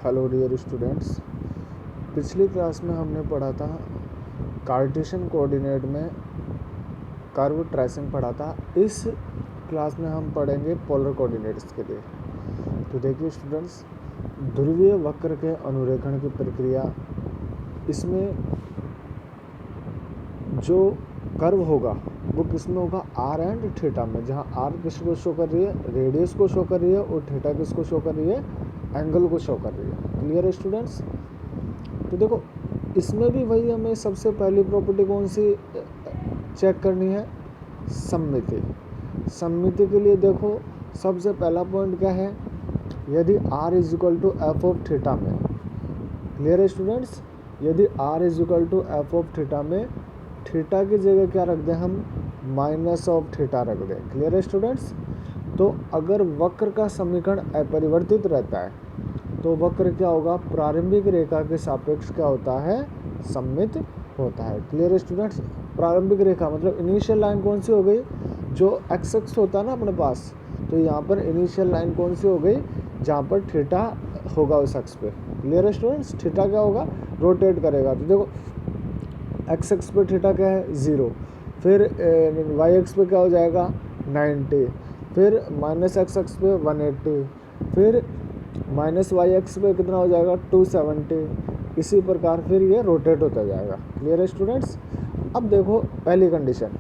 Hello dear students. पिछली class में हमने पढ़ा था कार्टेशियन कोऑर्डिनेट में कर्व ट्रेसिंग पढ़ा था। इस क्लास में हम पढ़ेंगे पोलर कोऑर्डिनेट्स के लिए। तो देखिए स्टूडेंट्स, ध्रुवीय वक्र के अनुरेखण की प्रक्रिया, इसमें जो कर्व होगा वो किस में होगा, आर एंड थीटा में, जहाँ आर किसको शो कर रही है, रेडियस को शो कर रही है, और थीटा किसको शो कर रही है, एंगल को शो कर रही है। क्लियर है स्टूडेंट्स? तो देखो इसमें भी वही हमें सबसे पहली प्रॉपर्टी कौन सी चेक करनी है, सममिति। सममिति के लिए देखो सबसे पहला पॉइंट क्या है, यदि r is equal to f of theta में, क्लियर है स्टूडेंट्स, यदि r is equal to f of theta में थीटा की जगह क्या रख दें हम, माइनस ऑफ थीटा रख दें। क्लियर है स्टूडेंट्स? तो अगर वक्र का समीकरण अपरिवर्तित रहता है तो वक्र क्या होगा, प्रारंभिक रेखा के सापेक्ष क्या होता है, सममित होता है। क्लियर है स्टूडेंट्स? प्रारंभिक रेखा मतलब इनिशियल लाइन कौन सी हो गई, जो एक्स एक्स होता है ना अपने पास, तो यहाँ पर इनिशियल लाइन कौन सी हो गई, जहाँ पर थीटा होगा उस एक्स पे। क्लियर है स्टूडेंट्स? थीटा क्या होगा, रोटेट करेगा। तो देखो एक्स एक्स पे थीटा क्या है, 0, फिर वाई एक्स पे क्या हो जाएगा, 90, फिर माइनस एक्स एक्स पे 180, फिर माइनस वाई एक्स पे कितना हो जाएगा, 270। इसी प्रकार फिर ये रोटेट होता जाएगा। क्लियर है स्टूडेंट्स? अब देखो पहली कंडीशन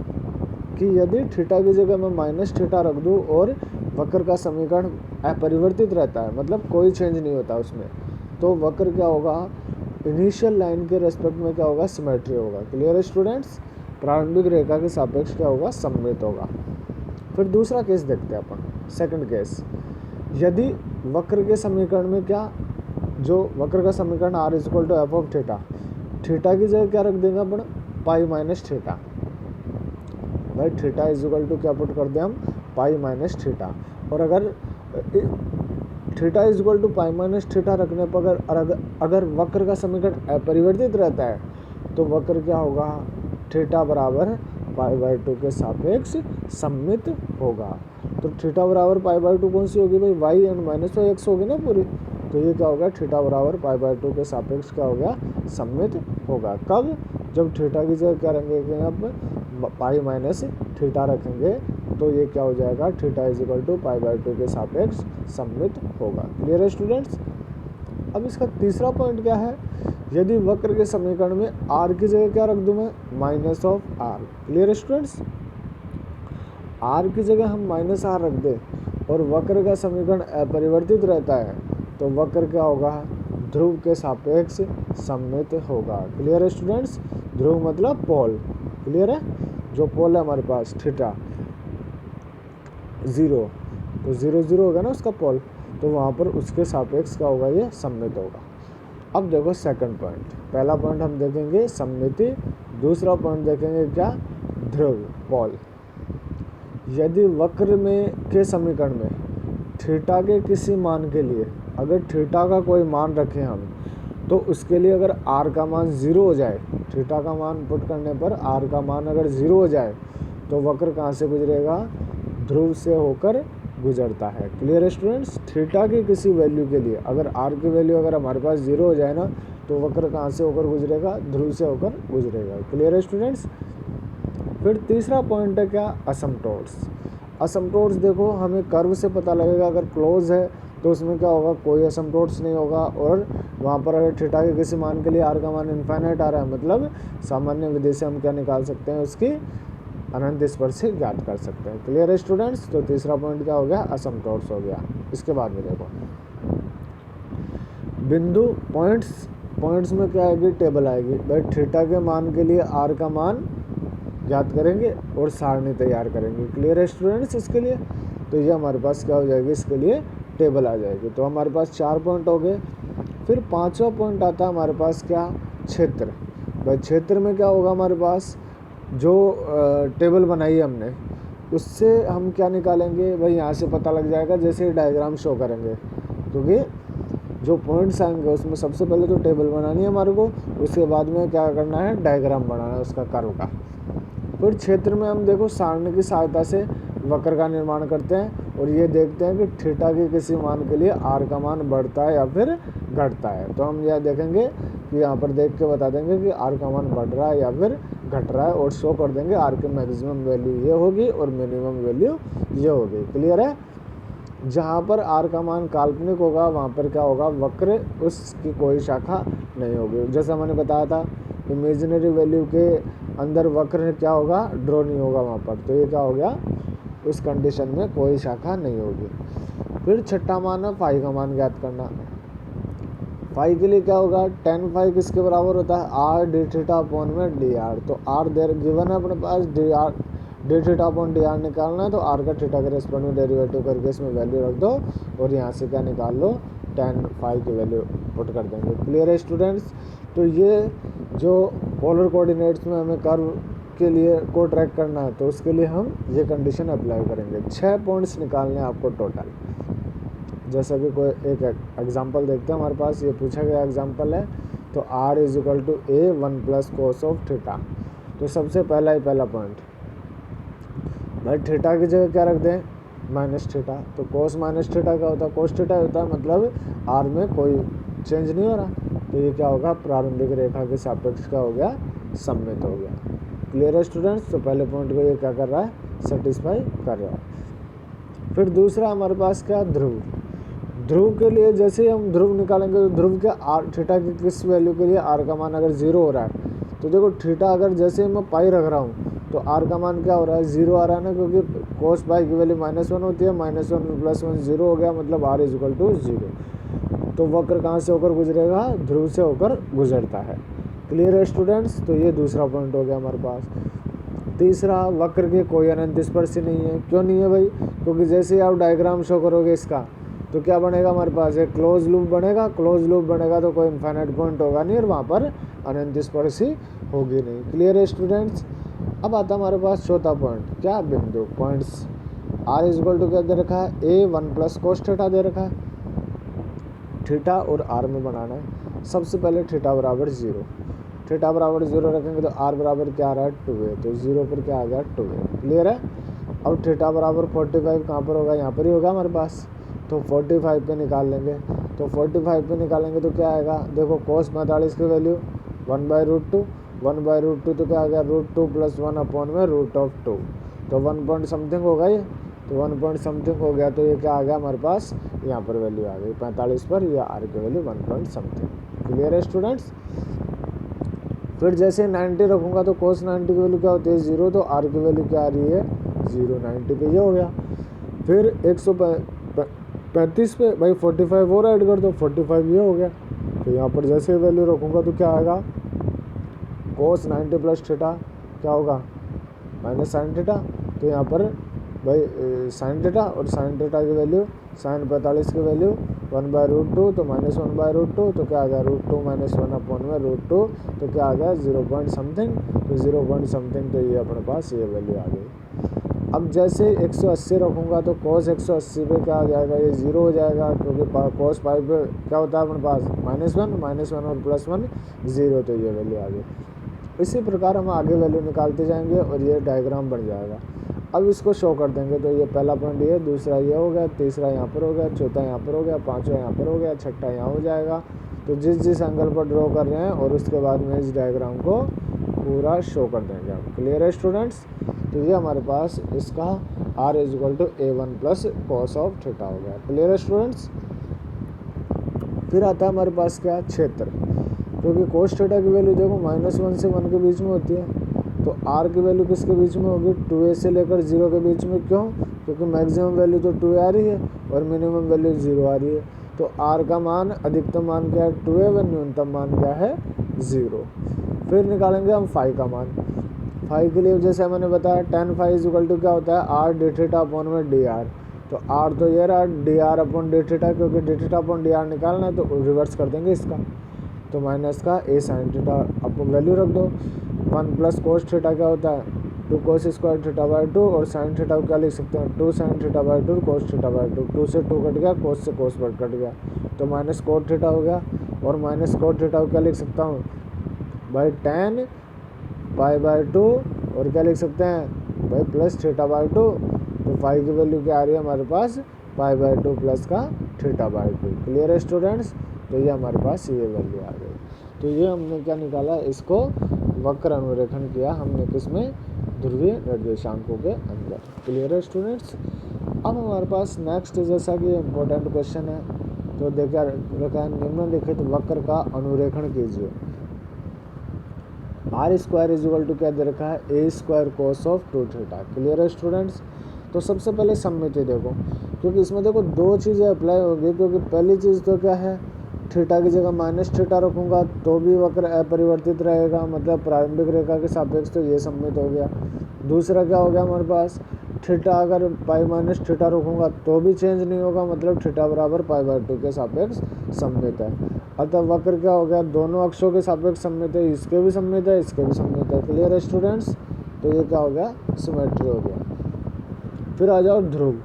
कि यदि थीटा की जगह मैं माइनस थीटा रख दूँ और वक्र का समीकरण अपरिवर्तित रहता है, मतलब कोई चेंज नहीं होता उसमें, तो वक्र क्या होगा, इनिशियल लाइन के रेस्पेक्ट में क्या होगा, सिमेट्री होगा। क्लियर है स्टूडेंट्स? प्रारंभिक रेखा के सापेक्ष क्या होगा, सममित होगा। फिर दूसरा केस देखते हैं अपन, सेकंड केस, यदि वक्र के समीकरण में क्या, जो वक्र का समीकरण r is equal to f of theta, theta की जगह क्या रख देंगे अपन, पाई माइनस थीटा। भाई थीटा इज इक्वल टू क्या पुट कर दें हम, पाई माइनस थीटा। और अगर theta is equal to pi minus theta रखने पर अगर वक्र का समीकरण अपरिवर्तित रहता है तो वक्र क्या होगा, थीटा बराबर पाई बाई 2 के सापेक्ष सममित होगा। तो थीटा बराबर पाई बाई 2 कौन सी होगी भाई, Y and minus Y X होगी ना पूरी। तो ये क्या होगा, थीटा बराबर पाई बाई 2 के सापेक्ष क्या हो गया, सममित होगा। कब, जब थीटा की जगह क्या रखेंगे अब, पाई माइनस थीटा रखेंगे, तो ये क्या हो जाएगा, theta is equal to pi by 2 के सापेक्ष सममित होगा। क्लियर है स्टूडेंट्स? अब इसका तीसरा पॉइंट क्या है, यदि वक्र के समीकरण में r की जगह क्या रख दूं मैं, माइनस ऑफ r। क्लियर है स्टूडेंट्स? r की जगह हम माइनस r रख दें और वक्र का समीकरण अपरिवर्तित रहता है तो वक्र क्या होगा, ध्रुव के सापेक्ष सममित होगा। क्लियर है स्टूडेंट्स? ध्रुव मतलब पोल। क्लियर है? जो पोल है हमारे पास थीटा 0, तो 0 0 होगा ना उसका पोल, तो वहाँ पर उसके सापेक्ष क्या होगा, ये सममित होगा। अब देखो सेकंड पॉइंट, पहला पॉइंट हम देखेंगे सममिति, दूसरा पॉइंट देखेंगे क्या, ध्रुव, पोल। यदि वक्र में के समीकरण में थीटा के किसी मान के लिए अगर थीटा का कोई मान रखें हम, तो उसके लिए अगर r का मान 0 हो जाए, थीटा का मान पुट करने पर r का मान अगर 0 हो जाए तो वक्र कहाँ से गुजरेगा, ध्रुव से होकर गुजरता है। क्लियर है स्टूडेंट्स? थीटा की किसी वैल्यू के लिए अगर r की वैल्यू अगर हमारे पास 0 हो जाए ना, तो वक्र कहाँ से होकर गुजरेगा, ध्रुव से होकर गुजरेगा। क्लियर है स्टूडेंट्स? फिर तीसरा पॉइंट है क्या, असमटोट्स। असमटोट्स देखो हमें कर्व से पता लगेगा, अगर क्लोज है तो उसमें क्या होगा, कोई असमटोट्स नहीं होगा, और वहाँ पर अगर थीटा के किसी मान के लिए r का मान इनफाइनाइट आ रहा है, मतलब सामान्य विधि से हम क्या निकाल सकते हैं, उसकी अनंत स्पर्शी ज्ञात कर सकते हैं। क्लियर है स्टूडेंट्स? तो तीसरा पॉइंट क्या हो गया, असमटोट्स हो गया। इसके बाद में देखो बिंदु पॉइंट्स में क्या आएगी, टेबल आएगी। भाई थीटा के मान के लिए r का मान ज्ञात करेंगे और सारणी तैयार करेंगे। क्लियर है स्टूडेंट्स? इसके लिए तो ये हमारे पास क्या हो जाएगी, इसके लिए टेबल आ जाएगी। तो हमारे पास 4 पॉइंट हो गए। फिर पांचवा पॉइंट आता है हमारे पास क्या, क्षेत्र। भाई क्षेत्र में क्या होगा हमारे पास, जो टेबल बनाई है हमने उससे हम क्या निकालेंगे, भाई यहाँ से पता लग जाएगा जैसे डायग्राम शो करेंगे, क्योंकि जो पॉइंट्स आएंगे उसमें सबसे पहले तो टेबल बनानी है हमारे को, उसके बाद में क्या करना है, डायग्राम बनाना है उसका कर्व का। फिर क्षेत्र में हम देखो सारणी की सहायता से वक्र का निर्माण करते हैं और ये देखते हैं कि थीटा के किसी मान के लिए आर का मान बढ़ता है या फिर घटता है। तो हम यह देखेंगे कि यहाँ पर देख के बता देंगे कि आर का मान बढ़ रहा है या फिर घट रहा है, और शो कर देंगे आर की मैक्सिमम वैल्यू ये होगी और मिनिमम वैल्यू ये होगी। क्लियर है? जहाँ पर आर का मान काल्पनिक होगा वहाँ पर क्या होगा, वक्र, उसकी कोई शाखा नहीं होगी। जैसा मैंने बताया था, इमेजिनरी वैल्यू के अंदर वक्र क्या होगा, ड्रॉ नहीं होगा वहाँ पर। तो ये क्या हो गया, उस कंडीशन में कोई शाखा नहीं होगी। फिर छठा मान है फाई का मान ज्ञात करना। फाई के लिए क्या होगा, tan फाई किसके बराबर होता है, आर डी थीटा अपॉन में डी आर। तो आर देर गिवन है अपने पास, D theta upon D R निकालना है, तो आर का थीटा के रेस्पेक्ट में डेरिवेटिव करके इसमें वैल्यू रख दो और यहाँ से क्या निकाल लो, tan फाई की वैल्यू पुट कर देंगे। क्लियर है स्टूडेंट्स? तो ये जो पोलर कोऑर्डिनेट्स में हमें कर्व के लिए को ट्रैक करना है, तो उसके लिए हम ये कंडीशन अप्लाई करेंगे। 6 पॉइंट्स निकालने आपको टोटल। जैसा कि कोई एक एग्जांपल देखते हैं, हमारे पास ये पूछा गया एग्जांपल है। तो r is equal to A 1 plus cos of theta. तो सबसे पहला पॉइंट भाई, थीटा की जगह क्या रख दें, माइनस थीटा। तो कोस माइनस थीटा क्या होता है, कोस थीटा होता है, मतलब r में कोई चेंज नहीं हो रहा। तो ये क्या होगा, प्रारंभिक रेखा के सापेक्ष क्या हो गया, सममित हो गया। क्लियर है स्टूडेंट्स? तो पहले पॉइंट को ये क्या कर रहा है, सेटिस्फाई कर रहा है। फिर दूसरा हमारे पास क्या, ध्रुव। ध्रुव के लिए जैसे हम ध्रुव निकालेंगे, तो ध्रुव के आर थीटा की किस वैल्यू के लिए आर का मान अगर 0 हो रहा है, तो देखो थीटा अगर जैसे मैं पाई रख रहा हूँ तो आर का मान क्या हो रहा है, 0 आ रहा है ना, क्योंकि कोस पाई की वैल्यू -1 होती है, -1 + 1 0 हो गया, मतलब आर इज इक्वल टू 0। तो वक्र कहाँ से होकर गुजरेगा, ध्रुव से होकर गुजरता है। क्लियर है स्टूडेंट्स? तो ये दूसरा पॉइंट हो गया हमारे पास। तीसरा, वक्र के कोई अनंत स्पर्शी नहीं है। क्यों नहीं है भाई, क्योंकि जैसे ही आप डायग्राम शो करोगे इसका, तो क्या बनेगा हमारे पास, एक क्लोज लूप बनेगा। क्लोज लूप बनेगा तो कोई इनफाइनाइट पॉइंट होगा नहीं और वहाँ पर अनंत स्पर्शी होगी नहीं। क्लियर है स्टूडेंट्स? अब आता हमारे पास चौथा पॉइंट, क्या, बिंदु, points. R is equal to क्या दे रखा है, ए 1 प्लस कोस थीटा दे रखा है। थीटा और आर में बनाना है। सबसे पहले थीटा बराबर 0, थीटा बराबर 0 रखेंगे तो आर बराबर क्या आ रहा है, 2a। तो 0 पर क्या आ गया, 2a। क्लियर है? अब थीटा बराबर 45 कहाँ पर होगा, यहाँ पर ही होगा हमारे पास। तो 45 पे निकाल लेंगे। तो 45 पे निकालेंगे तो क्या आएगा, देखो कोस 45 की वैल्यू 1/√2, 1/√2 तो क्या आ गया, √2 + 1 अपॉन में √2। तो 1 पॉइंट समथिंग होगा ये, तो 1 पॉइंट समथिंग हो गया। तो ये क्या आ गया हमारे पास, यहाँ पर वैल्यू आ गई 45 पर, या आर की वैल्यू 1 पॉइंट समथिंग। क्लियर है स्टूडेंट्स? फिर जैसे 90 रखूँगा तो कोस 90 की वैल्यू क्या होती है, 0। तो आर की वैल्यू क्या आ रही है, 0। 90 पे ये हो गया। फिर 135 पे भाई 45 और ऐड कर दो, 45 ये हो गया। तो यहाँ पर जैसे वैल्यू रखूँगा तो क्या आएगा, कोस 90 प्लस थीटा क्या होगा, माइनस साइन थीटा। तो यहाँ पर भाई साइन थीटा, और साइन थीटा की वैल्यू, साइन 45 की वैल्यू 1/√2, तो -1/√2। तो क्या आ गया, √2 - 1 अपॉन में √2। तो क्या आ गया, 0 पॉइंट समथिंग। तो 0 पॉइंट समथिंग, तो ये अपने पास ये वैल्यू आ गई। अब जैसे 180 रखूँगा तो कोस 180 पे क्या आ जाएगा, ये 0 हो जाएगा, क्योंकि कोस पाई पे क्या होता है अपने पास, -1 और +1 0। तो ये वैल्यू आ गई। इसी प्रकार हम आगे वैल्यू निकालते जाएंगे और ये डायग्राम बन जाएगा। अब इसको शो कर देंगे। तो ये पहला पॉइंट ये, दूसरा ये हो गया, तीसरा यहाँ पर हो गया, चौथा यहाँ पर हो गया, पाँचवा यहाँ पर हो गया, छठा यहाँ हो जाएगा। तो जिस एंगल पर ड्रॉ कर रहे हैं और उसके बाद में इस डायग्राम को पूरा शो कर देंगे हम। क्लियर है स्टूडेंट्स? तो ये हमारे पास इसका r is equal to a1 plus cos of theta हो गया। क्लियर है स्टूडेंट्स? फिर आता है हमारे पास क्या, क्षेत्र। क्योंकि कोस थीटा की वैल्यू देखो -1 से 1 के बीच में होती है, तो r की वैल्यू किसके बीच में होगी, 2a से लेकर 0 के बीच में। क्यों? क्योंकि मैक्सिमम वैल्यू तो 2a आ रही है और मिनिमम वैल्यू 0 आ रही है। तो r का मान, अधिकतम मान क्या है, 2a, व न्यूनतम मान क्या है, 0। फिर निकालेंगे हम फाई का मान। फाई के लिए जैसे मैंने बताया, tan phi is equal to क्या होता है, आर डी थीटा अपॉन में डी आर। तो आर तो ये रहा, D R upon D theta, क्योंकि D theta upon D R निकालना है तो रिवर्स कर देंगे इसका। तो माइनस का ए साइन थीटा अपॉन वैल्यू रख दो। 1 प्लस कोस थीटा क्या होता है, 2 कोस स्क्वायर थीटा बाई 2, और साइन थीटा को क्या लिख सकते हैं, 2 sine theta by 2 cos theta by 2। 2 से 2 कट गया, कोस से कोस कट गया, तो माइनस कोट थीटा हो गया। और माइनस कोट थीटा को क्या लिख सकता हूँ भाई, tan पाई बाई 2, और क्या लिख सकते हैं भाई, प्लस थीटा बाई 2। तो फाई की वैल्यू क्या आ रही है हमारे पास, π/2 प्लस का θ/2। क्लियर है स्टूडेंट्स, तो ये हमारे पास ये वैल्यू आ गई। तो ये हमने क्या निकाला, इसको वक्र अनुरेखण किया हमने किसमें, ध्रुवीय निर्देशांकों के अंदर। क्लियर है स्टूडेंट्स। अब हमारे पास नेक्स्ट जैसा कि इम्पोर्टेंट क्वेश्चन है, तो देखा रखा है निम्नलिखित वक्र का अनुरेखण कीजिए। r² इक्वल टू क्या दे रखा है, a² cos ऑफ 2θ। क्लियर है स्टूडेंट्स। तो सबसे पहले सममिति देखो, क्योंकि इसमें देखो दो चीज़ें अप्लाई होगी, क्योंकि पहली चीज़ तो क्या है, थीटा की जगह -θ रखूँगा तो भी वक्र अपरिवर्तित रहेगा, मतलब प्रारंभिक रेखा के सापेक्ष, तो ये सममित हो गया। दूसरा क्या हो गया हमारे पास, थीटा अगर π-θ रखूँगा तो भी चेंज नहीं होगा, मतलब थीटा बराबर π/2 के सापेक्ष सममित है। अतः वक्र क्या हो गया, दोनों अक्षों के सापेक्ष सममित है, इसके भी सममित है, इसके भी सममित है। क्लियर है स्टूडेंट्स। तो ये क्या हो गया, सिमेट्री हो गया। फिर आ जाओ ध्रुव।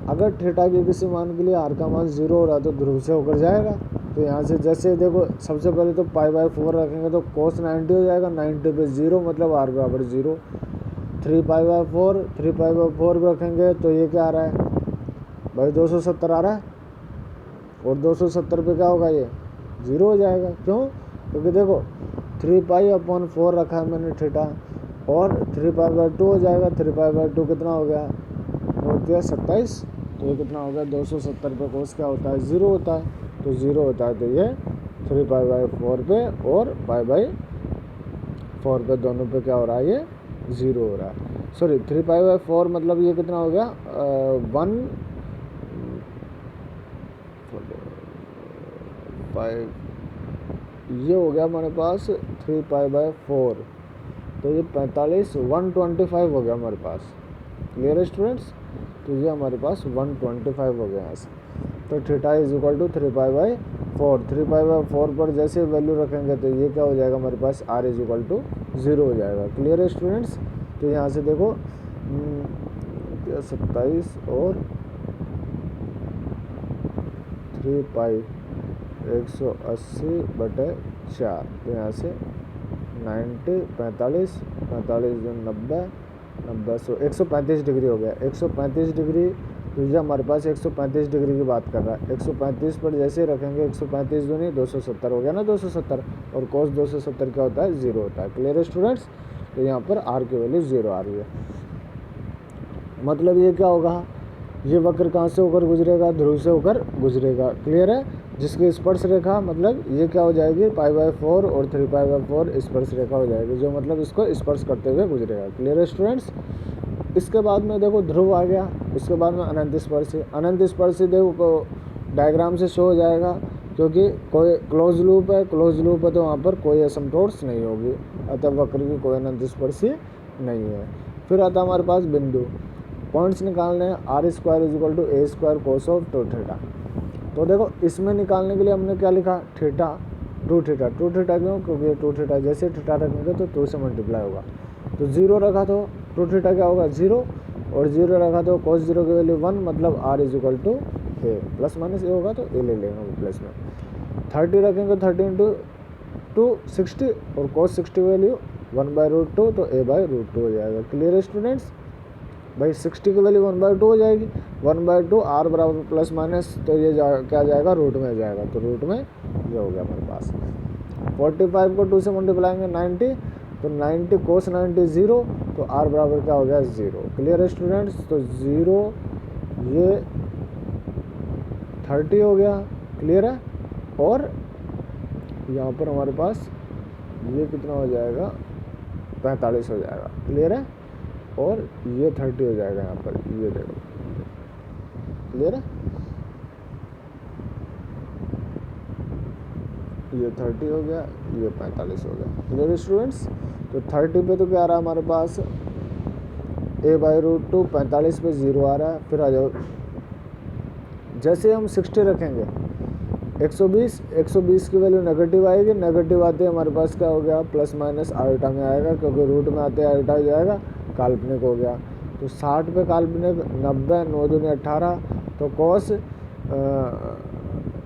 अगर थीटा के किसी मान के लिए r का मान 0 हो रहा है तो ध्रुव से होकर जाएगा। तो यहाँ से जैसे देखो, सबसे पहले तो π/4 रखेंगे तो cos 90 हो जाएगा, 90 पे 0 मतलब r बराबर 0। 3π/4 भी रखेंगे तो ये क्या आ रहा है भाई, 270 आ रहा है, और 270 पे क्या होगा, ये 0 हो जाएगा। क्यों, क्योंकि देखो 3π/4 रखा है मैंने थीटा, और 3π/2 हो जाएगा। 3π/2 कितना हो गया, होती है 27, तो ये कितना हो गया, 270 पे कोस क्या होता है, 0 होता है, तो 0 होता है, तो ये 3π/4 पे और π/4 पे दोनों पे क्या हो रहा है, ये 0 हो रहा है। सॉरी 3π/4 मतलब ये कितना हो गया, 1 ये हो गया हमारे पास 3π/4, तो ये 45 125 हो गया हमारे पास। क्लियर है स्टूडेंट्स। तो ये हमारे पास 125 हो गया ऐसे। तो थीटा इज इक्वल टू 3π/4। 3π/4 पर जैसे वैल्यू रखेंगे तो ये क्या हो जाएगा हमारे पास, r इज इक्वल टू 0 हो जाएगा। क्लियर है स्टूडेंट्स। तो यहाँ से देखो 27 और 3π 180/4, तो यहाँ से 90 45 45 90 90 135 डिग्री हो गया। 135 डिग्री, तो ये हमारे पास 135 डिग्री की बात कर रहा है। 135 पर जैसे रखेंगे 135 दूनी 270 हो गया ना, 270, और cos 270 क्या होता है, 0 होता है। क्लियर है स्टूडेंट्स। तो यहाँ पर r की वैल्यू 0 आ रही है। मतलब ये क्या होगा, ये वक्र कहाँ से होकर गुजरेगा, ध्रुव से होकर गुजरेगा। क्लियर है। जिसकी स्पर्श रेखा, मतलब ये क्या हो जाएगी, π/4 और 3π/4 स्पर्श रेखा हो जाएगी, जो मतलब इसको स्पर्श करते हुए गुजरेगा। क्लियर है स्टूडेंट्स। इसके बाद में देखो ध्रुव आ गया, उसके बाद में अनंत स्पर्शी। अनंत स्पर्शी देखो डायग्राम से शो हो जाएगा, क्योंकि कोई क्लोज लूप है, तो वहाँ पर कोई असमटोर्स नहीं होगी, अतः वक्र की कोई अनंत स्पर्शी नहीं है। फिर आता हमारे पास बिंदु, पॉइंट्स निकालने हैं। r² is equal to a² cos of 2θ। तो देखो इसमें निकालने के लिए हमने क्या लिखा, थीटा 2θ। क्यों, क्योंकि 2θ जैसे थीटा रखेंगे तो 2 से मल्टीप्लाई होगा, तो 0 रखा तो 2θ क्या होगा, 0, और 0 रखा तो cos 0 की वैल्यू 1, मतलब r is equal to a, plus minus A होगा तो ए ले लेंगे प्लस में। 30 रखेंगे, 30 इंटू 2 60, और cos 60 वैल्यू 1/√2, तो a/√2 हो जाएगा। क्लियर है स्टूडेंट्स। भाई 60 की वैल्यू 1/2 हो जाएगी, 1/2 r बराबर प्लस माइनस, तो ये क्या जाएगा, रूट में जाएगा, तो रूट में ये हो गया हमारे पास। 45 को 2 से मल्टीप्लाएंगे 90, तो 90 cos 90 0, तो r बराबर क्या हो गया, 0। क्लियर है स्टूडेंट्स। तो 0 ये 30 हो गया। क्लियर है। और यहाँ पर हमारे पास ये कितना हो जाएगा, 45 हो जाएगा। क्लियर है। और ये 30 हो जाएगा यहाँ पर, ये देखो। क्लियर है। ये 30 हो गया, ये 45 हो गया। Clear students. तो 30 पे तो क्या आ रहा है हमारे पास, a/√2, 45 पे 0 आ रहा है। फिर आ जाओ, जैसे हम 60 रखेंगे 120 की वैल्यू नेगेटिव आएगी, नेगेटिव आते हमारे पास क्या हो गया, प्लस माइनस आल्टा में आएगा, क्योंकि रूट में आते आल्टा हो जाएगा, काल्पनिक हो गया। तो 60 पे काल्पनिक 90, 9 दूनी 18, तो cos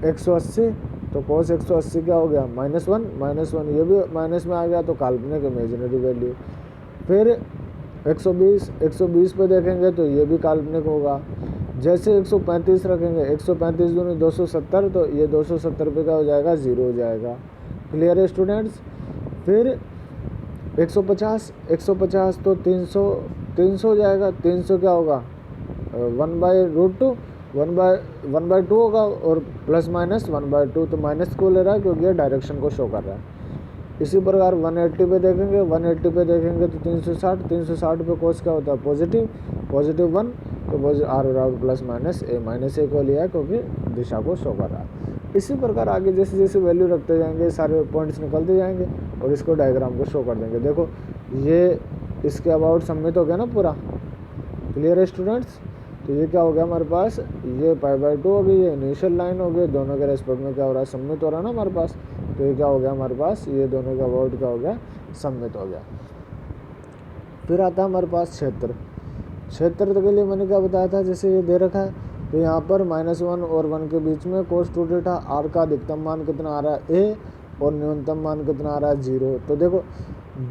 180, तो cos 180 क्या हो गया, -1, ये भी माइनस में आ गया, तो काल्पनिक इमेजिनरी वैल्यू। फिर 120 पे देखेंगे तो ये भी काल्पनिक होगा। जैसे 135 रखेंगे, 135 दूनी 270, तो ये 270 पे क्या हो जाएगा, 0 हो जाएगा। क्लियर है स्टूडेंट्स। फिर 150 तो 300 हो जाएगा। 300 क्या होगा, 1/√2, 1/2 होगा, और प्लस माइनस 1/2, तो माइनस को ले रहा है क्योंकि ये डायरेक्शन को शो कर रहा है। इसी प्रकार 180 पे देखेंगे, 180 पे देखेंगे तो 360 पे कोस क्या होता है, पॉजिटिव 1, तो आर बराबर प्लस माइनस ए को लिया है क्योंकि दिशा को शो कर रहा है। इसी प्रकार आगे जैसे जैसे वैल्यू रखते जाएंगे सारे पॉइंट्स निकलते जाएंगे और इसको डायग्राम को शो कर देंगे। देखो ये इसके अबाउट सबमिट हो गया ना पूरा। क्लियर है स्टूडेंट्स। तो ये क्या हो गया हमारे पास, ये π/2 हो गई, ये इनिशियल लाइन हो गई, दोनों के रेस्पेक्ट में क्या हो रहा है, सबमिट हो रहा है ना हमारे पास। तो ये क्या हो गया हमारे पास, ये दोनों का अबाउट क्या हो गया, सबमिट हो गया। फिर आता है हमारे पास क्षेत्र के लिए मैंने क्या बताया था, जैसे ये दे रखा है तो यहाँ पर -1 और 1 के बीच में cos 2θ, आर का अधिकतम मान कितना आ रहा है ए, और न्यूनतम मान कितना आ रहा है 0। तो देखो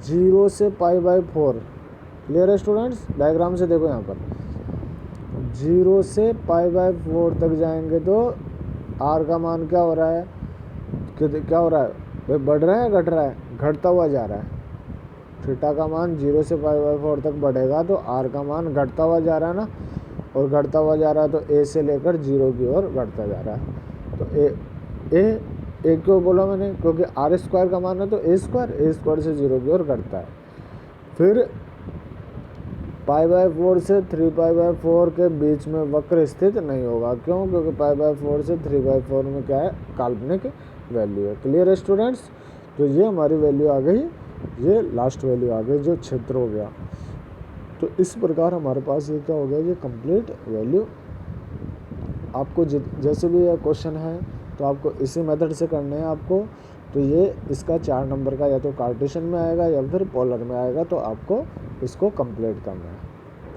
0 से π/4। क्लियर है स्टूडेंट्स। डायग्राम से देखो यहाँ पर 0 से π/4 तक जाएंगे तो आर का मान क्या हो रहा है, क्या हो रहा है भाई, बढ़ रहा है घट रहा है, घटता हुआ जा रहा है। थीटा का मान 0 से π/4 तक बढ़ेगा तो आर का मान घटता हुआ जा रहा है ना, और घटता हुआ जा रहा है तो ए से लेकर 0 की ओर घटता जा रहा है। तो ए क्यों बोला मैंने, क्योंकि r² का मान है तो a² से 0 की ओर घटता है। फिर π/4 से 3π/4 के बीच में वक्र स्थित नहीं होगा। क्यों, क्योंकि π/4 से 3/4 में क्या है, काल्पनिक वैल्यू है। क्लियर है स्टूडेंट्स। तो ये हमारी वैल्यू आ गई, ये लास्ट वैल्यू आ गई जो क्षेत्र हो गया। तो इस प्रकार हमारे पास ये क्या हो गया, ये कंप्लीट वैल्यू। आपको जैसे भी ये क्वेश्चन है तो आपको इसी मेथड से करने हैं आपको। तो ये इसका 4 नंबर का या तो कार्टेशियन में आएगा या फिर पोलर में आएगा, तो आपको इसको कंप्लीट करना है।